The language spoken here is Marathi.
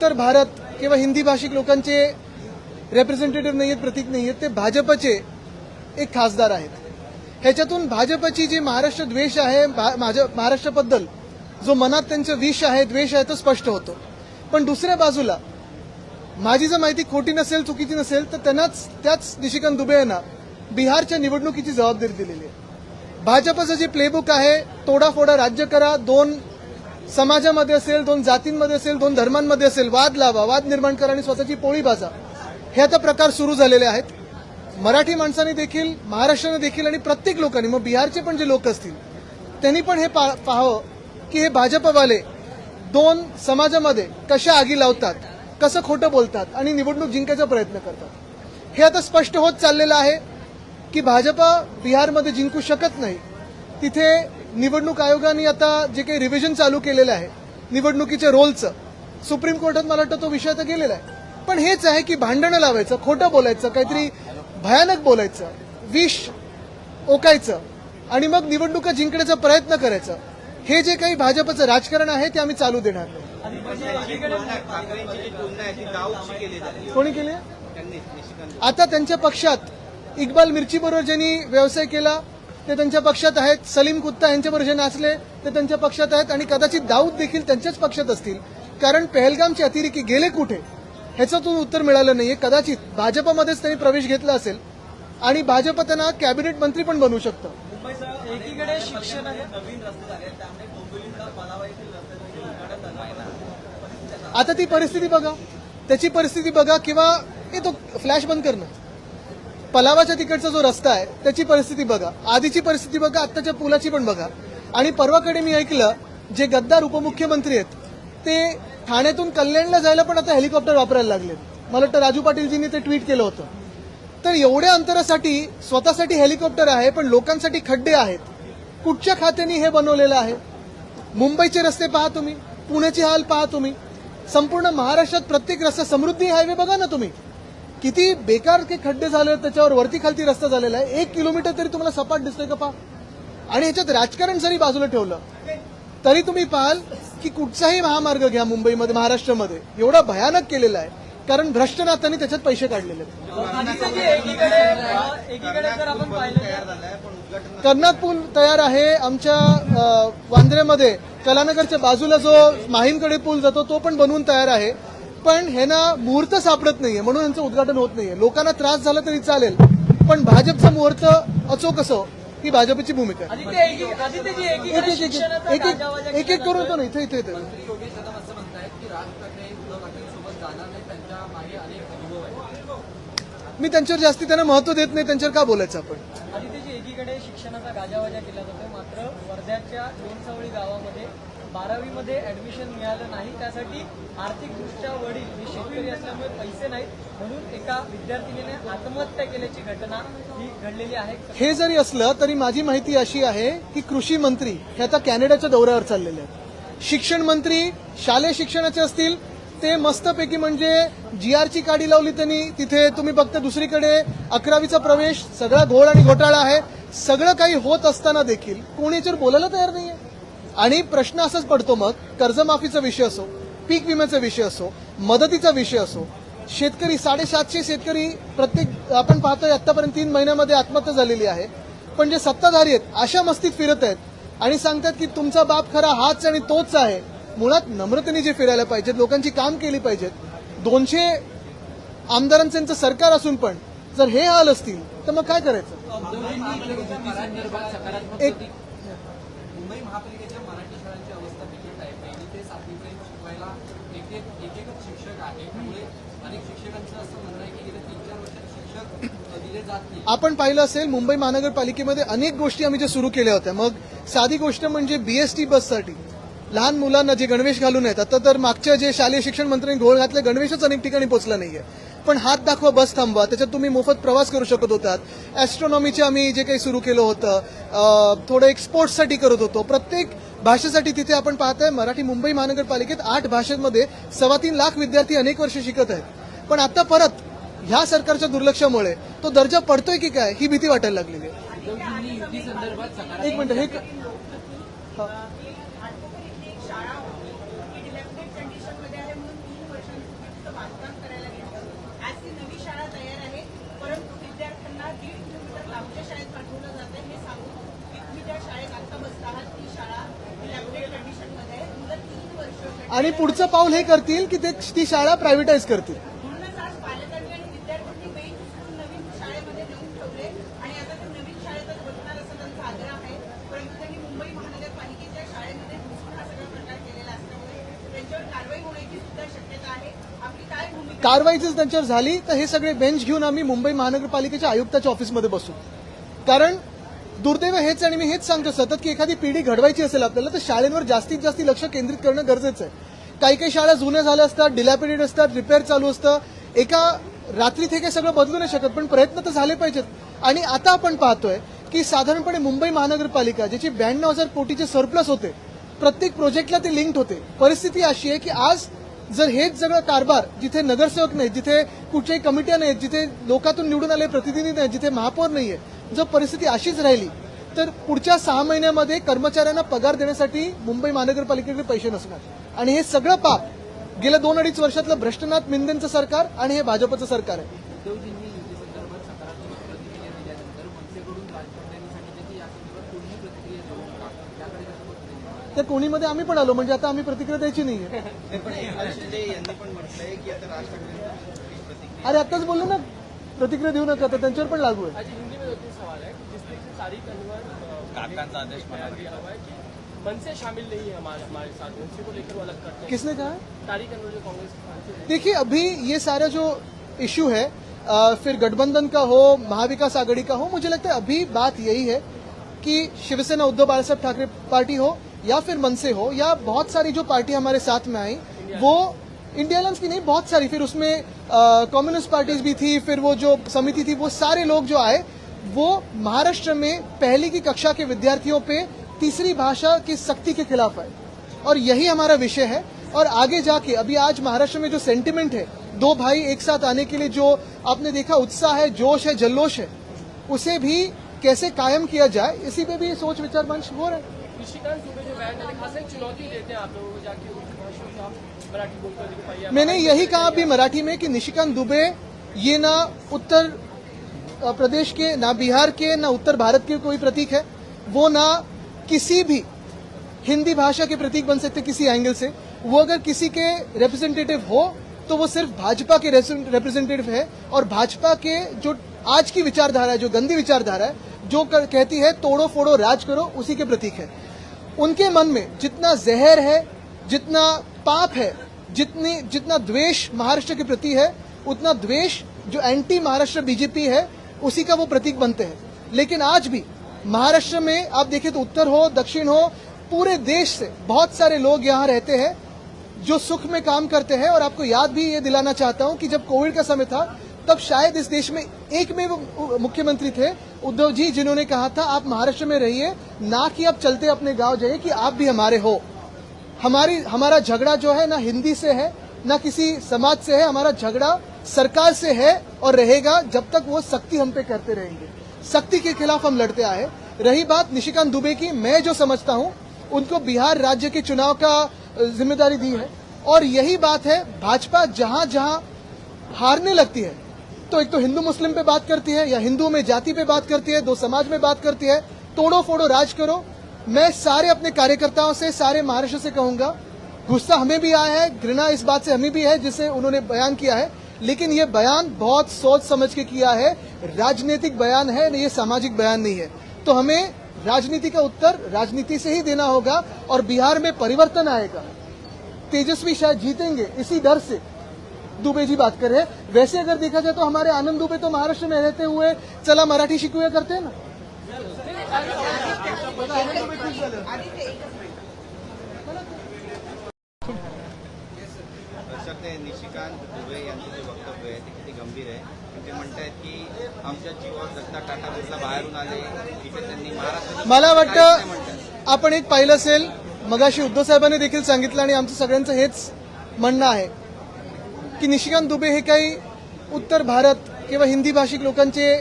उत्तर भारत किंवा हिंदी भाषिक लोकांचे रिप्रेझेंटेटिव्ह नाही आहेत, प्रतीक नाही आहेत, ते भाजपचे एक खासदार आहेत. ह्याच्यातून भाजपची जी महाराष्ट्र द्वेष आहे, महाराष्ट्राबद्दल जो मनात त्यांचं विष आहे, द्वेष आहे, तो स्पष्ट होतो. पण दुसऱ्या बाजूला माझी जर माहिती खोटी नसेल, चुकीची नसेल, तर त्यांनाच त्याच निशिकांत दुबे यांना बिहारच्या निवडणुकीची जबाबदारी दिलेली आहे. भाजपचं जे प्लेबुक आहे, तोडाफोडा राज्य करा, दोन समाजामध्ये असेल, दोन जातींमध्ये असेल, दोन धर्मांमध्ये असेल, वाद लावा, वाद निर्माण करा आणि स्वतःची पोळी भाजा, हे आता प्रकार सुरू झालेले आहेत. मराठी माणसांनी देखील, महाराष्ट्राने देखील आणि प्रत्येक लोकांनी, मग बिहारचे पण जे लोक असतील त्यांनी पण हे पाहावं की हे भाजपवाले दोन समाजामध्ये कशा आगी लावतात, कसं खोटं बोलतात आणि निवडणूक जिंकायचा प्रयत्न करतात. हे आता स्पष्ट होत चाललेलं आहे की भाजपा बिहारमध्ये जिंकू शकत नाही. तिथे निवडणूक आयोगाने आता जे काही रिव्हिजन चालू केलेलं आहे निवडणुकीच्या रोलचं, सुप्रीम कोर्टात मला वाटतं तो विषय तर गेलेला आहे. पण हेच आहे की भांडणं लावायचं, खोटं बोलायचं, काहीतरी भयानक बोलायचं, विष ओकायचं आणि मग निवडणुका जिंकण्याचा प्रयत्न करायचा. हे जे काही भाजपचं राजकारण आहे ते आम्ही चालू देणार नाही. कोणी केले? आता त्यांच्या पक्षात इक्बाल मिर्ची बरोबर ज्यांनी व्यवसाय केला ते त्यांच्या पक्षात आहेत, सलीम कुत्ता यांच्याबरोबर जे नाचले ते त्यांच्या पक्षात आहेत आणि कदाचित दाऊद देखील त्यांच्याच पक्षात असतील. कारण पहलगामचे अतिरेकी गेले कुठे ह्याच्यातून उत्तर मिळालं नाहीये. कदाचित भाजपमध्येच त्यांनी प्रवेश घेतला असेल आणि भाजप त्यांना कॅबिनेट मंत्री पण बनवू शकतं. आता ती परिस्थिती बघा, त्याची परिस्थिती बघा, किंवा तो फ्लॅश बंद करणं, पलावाच्या तिकडचा जो रस्ता आहे त्याची परिस्थिती बघा, आधीची परिस्थिती बघा, आत्ताच्या पुलाची पण बघा. आणि परवाकडे मी ऐकलं जे गद्दार उपमुख्यमंत्री आहेत ते ठाण्यातून कल्याणला जायला पण आता हेलिकॉप्टर वापरायला लागले. मला वाटतं राजू पाटीलजींनी ते ट्विट केलं होतं. तर एवढ्या अंतरासाठी स्वतःसाठी हेलिकॉप्टर आहे पण लोकांसाठी खड्डे आहेत. कुठच्या खात्याने हे बनवलेलं आहे? मुंबईचे रस्ते पहा तुम्ही, पुण्याचे हाल पहा तुम्ही, संपूर्ण महाराष्ट्रात प्रत्येक रस्ता, समृद्धी हायवे बघा ना तुम्ही, किती बेकार के खड्डे झाले, त्याच्यावर वरती खालती रस्ता झालेला आहे. 1 किलोमीटर तरी तुम्हाला सपाट दिसतोय का पहा. आणि ह्याच्यात राजकारण जरी बाजूला ठेवलं तरी तुम्ही पाहाल की कुठचाही महामार्ग घ्या मुंबईमध्ये, महाराष्ट्रामध्ये एवढा भयानक केलेला आहे कारण भ्रष्ट नात्यांनी त्याच्यात पैसे काढलेले आहेत. कर्नाट पूल तयार आहे आमच्या वांद्र्यामध्ये, कलानगरच्या बाजूला जो माहीमकडे पूल जातो तो पण बनवून तयार आहे. पण हे ना मुहूर्त सापडत नाहीये म्हणून यांचं उद्घाटन होत नाहीये. लोकांना त्रास झाला तरी चालेल पण भाजपचा मुहूर्त अचोक असो ही भाजपची भूमिका आहे. एक एक करून तो ना इथे इथे मी त्यांच्यावर जास्ती त्यांना महत्व देत नाही. त्यांच्यावर का बोलायचं आपण? आदित्यजी, एकीकडे शिक्षणाचा गाजावाजा केला जातोय, मात्र वर्ध्याच्या लोणसावळी गावामध्ये 12वी मध्ये ऍडमिशन मिळालं नाही. त्यासाठी आर्थिकदृष्ट्या वडील हे शेतकरी असल्यामुळे पैसे नाहीत म्हणून एका विद्यार्थिनीने आत्महत्या केल्याची घटना ही घडलेली आहे. हे जरी असलं तरी माझी माहिती अशी आहे की कृषी मंत्री हे आता कॅनडाच्या दौऱ्यावर चाललेले आहेत. शिक्षण मंत्री शालेय शिक्षणाचे असतील ते मस्तपैकी म्हणजे GR ची गाडी लावली त्यांनी तिथे. तुम्ही बघता दुसरीकडे 11वीचा प्रवेश, सगळा घोळ आणि घोटाळा आहे. सगळं काही होत असताना देखील कोणी याच्यावर बोलायला तयार नाहीये. आणि प्रश्न असाच पडतो मग, कर्जमाफीचा विषय असो, पीक विम्याचा विषय असो, मदतीचा विषय असो, शेतकरी 750 शेतकरी प्रत्येक आपण पाहतोय आतापर्यंत 3 महिन्यामध्ये आत्महत्या झालेली आहे. पण जे सत्ताधारी आहेत अशा मस्तीत फिरत आहेत आणि सांगतात की तुमचा बाप खरा हाच आणि तोच आहे. मुळात नम्रतेने जे फिरायला पाहिजेत, लोकांची काम केली पाहिजेत. 200 आमदारांचं यांचं सरकार असून पण जर हे हाल असतील तर मग काय करायचं? मुंबई महापालिकेच्या मराठी शाळांची अवस्था बिकट आहे. 1ली ते 7वीपर्यंत शिकवायला एकच शिक्षक आहे. त्यामुळे अनेक शिक्षकांचं असं म्हणणं आहे की गेल्या 3-4 वर्षात शिक्षक दिले जात नाही. आपण पाहिलं असेल मुंबई महानगरपालिकेमध्ये अनेक गोष्टी आम्ही ज्या सुरू केल्या होत्या. मग साधी गोष्ट म्हणजे BST बससाठी लहान मुलांना जे गणवेश घालून आहेत, आता तर मागच्या जे शालेय शिक्षण मंत्र्यांनी घोळ घातले गणवेशच अनेक ठिकाणी पोहोचला नाहीये. पण हात दाखवा बस थांबवा, त्याच्यात तुम्ही मोफत प्रवास करू शकत होतात. ॲस्ट्रॉनॉमीचे आम्ही जे काही सुरू केलं होतं, थोडं एक स्पोर्ट्ससाठी करत होतो. प्रत्येक भाषेसाठी तिथे आपण पाहताय मराठी मुंबई महानगरपालिकेत 8 भाषांमध्ये 3.25 लाख विद्यार्थी अनेक वर्ष शिकत आहेत. पण आता परत ह्या सरकारच्या दुर्लक्षामुळे तो दर्जा पडतोय की काय ही भीती वाटायला लागलेली आहे. एक मिनिट, हे आणि पुढचं पाऊल हे करतील की ते ती शाळा प्रायव्हेटाईज करतील. म्हणूनच आज पालकांनी आणि विद्यार्थ्यांनी बेंच उचलून नवीन शाळेमध्ये नेऊन ठेवले आणि आता ते नवीन शाळेतच बसणार असा त्यांचा आग्रह आहे. परंतु त्यांनी मुंबई महानगरपालिकेच्या शाळेमध्ये घुसून हा सगळा प्रकार केलेला असल्यामुळे त्यांच्यावर कारवाई होण्याची सुद्धा शक्यता आहे. आपली काय भूमिका? कारवाई जर त्यांच्यावर झाली तर हे सगळे बेंच घेऊन आम्ही मुंबई महानगरपालिकेच्या आयुक्ताच्या ऑफिसमध्ये बसू. कारण दुर्दैव हेच, आणि मी हेच सांगतो सतत, की एखादी पिढी घडवायची असेल आपल्याला तर शाळेंवर जास्तीत जास्त लक्ष केंद्रित करणं गरजेचं आहे. काही काही शाळा जुन्या झाल्या असतात, डिलॅपिडेट असतात, रिपेअर चालू असतं. एका रात्रीत हे काही सगळं बदलू नाही शकत, पण प्रयत्न तर झाले पाहिजेत. आणि आता आपण पाहतोय की साधारणपणे मुंबई महानगरपालिका ज्याची 92,000 कोटीचे सरप्लस होते, प्रत्येक प्रोजेक्टला ते लिंक्ड होते. परिस्थिती अशी आहे की आज जर हेच सगळं कारभार, जिथे नगरसेवक नाहीत, जिथे कुठच्याही कमिट्या नाहीत, जिथे लोकातून निवडून आले प्रतिनिधी नाहीत, जिथे महापौर नाहीये, जर परिस्थिती अशीच राहिली तर पुढच्या 6 महिन्यामध्ये कर्मचाऱ्यांना पगार देण्यासाठी मुंबई महानगरपालिकेकडे पैसे नसणार. आणि हे सगळं पाप गेल्या 2-2.5 वर्षातलं भ्रष्टनाथ मिंदेंचं सरकार आणि हे भाजपचं सरकार आहे. उद्धवजींनी युतीसंदर्भात सकारात्मक प्रतिक्रिया दिल्यानंतर मनसेकडून राजकारण्यांनी सांगितलं की या संदर्भात कोणीही प्रतिक्रिया देऊ नका. त्याकडे कसं बघताय? त्या कोणीमध्ये आम्ही पण आलो, म्हणजे आता आम्ही प्रतिक्रिया द्यायची नाहीये. यांनी पण म्हटलंय की आता राज ठाकरे प्रतिक्रिया अरे आत्ताच बोललो ना, प्रतिक्रिया देऊ नका, तर त्यांच्यावर पण लागू आहे. आज हिंदी में 2-3 सवाल है. जिस तरीके से तारिक अनवर काकांचा आदेश बयान दिया हुआ है कि मनसे शामिल नहीं है हमारे साथ, उनसे को लेकर वो अलग करते हैं. किसने कहा? तारिक अनवर जो कांग्रेस के सांसद हैं. देखिए, अभी ये सारा जो इश्यू है फिर गठबंधन का हो, महाविकास आघाड़ी का हो, मुझे लगता है अभी बात यही है कि शिवसेना उद्धव बालासाहेब ठाकरे पार्टी हो या फिर मनसे हो या बहुत सारी जो पार्टी हमारे साथ में आई, वो इंडिया अलायंस की नहीं, बहुत सारी, फिर उसमें कम्युनिस्ट पार्टीज भी थी, फिर वो जो समिति थी, वो सारे लोग जो आए वो महाराष्ट्र में पहली की कक्षा के विद्यार्थियों पे तीसरी भाषा की सख्ती के खिलाफ है. और यही हमारा विषय है. और आगे जाके अभी आज महाराष्ट्र में जो सेंटिमेंट है, दो भाई एक साथ आने के लिए जो आपने देखा उत्साह है, जोश है, जल्लोश है, उसे भी कैसे कायम किया जाए, इसी पे भी सोच विचार मंच हो रहा है. निशिकांत दुबे जो बयान देते खास एक चुनौती देते हैं आप लोगों को, जाके उनकी भाषा में आप मराठी बोलकर दिख पाइए. मैंने यही कहा अभी मराठी में कि निशिकांत दुबे ये ना उत्तर प्रदेश के, ना बिहार के, ना उत्तर भारत के कोई प्रतीक है. वो ना किसी भी हिंदी भाषा के प्रतीक बन सकते किसी एंगल से. वो अगर किसी के रिप्रेजेंटेटिव हो तो वो सिर्फ भाजपा के रिप्रेजेंटेटिव है. और भाजपा के जो आज की विचारधारा है, जो गंदी विचारधारा है, जो कहती है तोड़ो फोड़ो राज करो, उसी के प्रतीक है. उनके मन में जितना जहर है, जितना पाप है, जितना द्वेष महाराष्ट्र के प्रति है, उतना द्वेष जो एंटी महाराष्ट्र बीजेपी है उसी का वो प्रतीक बनते हैं. लेकिन आज भी महाराष्ट्र में आप देखिए तो उत्तर हो, दक्षिण हो, पूरे देश से बहुत सारे लोग यहाँ रहते हैं जो सुख में काम करते हैं. और आपको याद भी ये दिलाना चाहता हूँ कि जब कोविड का समय था तब शायद इस देश में एक में वो मुख्यमंत्री थे उद्धव जी, जिन्होंने कहा था आप महाराष्ट्र में रहिए, ना कि आप चलते अपने गांव जाइए, कि आप भी हमारे हो. हमारा झगड़ा जो है ना हिंदी से है, ना किसी समाज से है. हमारा झगड़ा सरकार से है और रहेगा जब तक वो सख्ती हम पे करते रहेंगे. सख्ती के खिलाफ हम लड़ते आए. रही बात निशिकांत दुबे की, मैं जो समझता हूं उनको बिहार राज्य के चुनाव का जिम्मेदारी दी है. और यही बात है, भाजपा जहां जहां हारने लगती है तो एक तो हिंदू मुस्लिम पे बात करती है, या हिंदू में जाति पे बात करती है, दो समाज में बात करती है, तोड़ो फोड़ो राज करो. मैं सारे अपने कार्यकर्ताओं से, सारे महाराष्ट्र से कहूंगा, गुस्सा हमें भी आया है, घृणा इस बात से हमें भी है जिसे उन्होंने बयान किया है, लेकिन ये बयान बहुत सोच समझ के किया है. राजनीतिक बयान है, ये सामाजिक बयान नहीं है. तो हमें राजनीति का उत्तर राजनीति से ही देना होगा और बिहार में परिवर्तन आएगा. तेजस्वी शायद जीतेंगे इसी डर से दुबे जी बात कर रहे हैं. वैसे अगर देखा जाए तो हमारे आनंद दुबे तो महाराष्ट्र में रहते हुए चला मराठी शिकूया करते हैं ना. ते निशिकांत दुबे यांचं जे वक्तव्य आहे ते किती गंभीर आहे. ते म्हणतायत की आमच्या जीवावर जगता टाटा बिर्ला बाहेरून आले, इथे त्यांनी महाराष्ट्र. मला वाटतं आपण एक पाहिलं असेल, मगाशी उद्धव साहेबांनी देखील सांगितलं आणि आमचं सगळ्यांचं हेच म्हणणं आहे की निशिकांत दुबे हे काही उत्तर भारत किंवा हिंदी भाषिक लोकांचे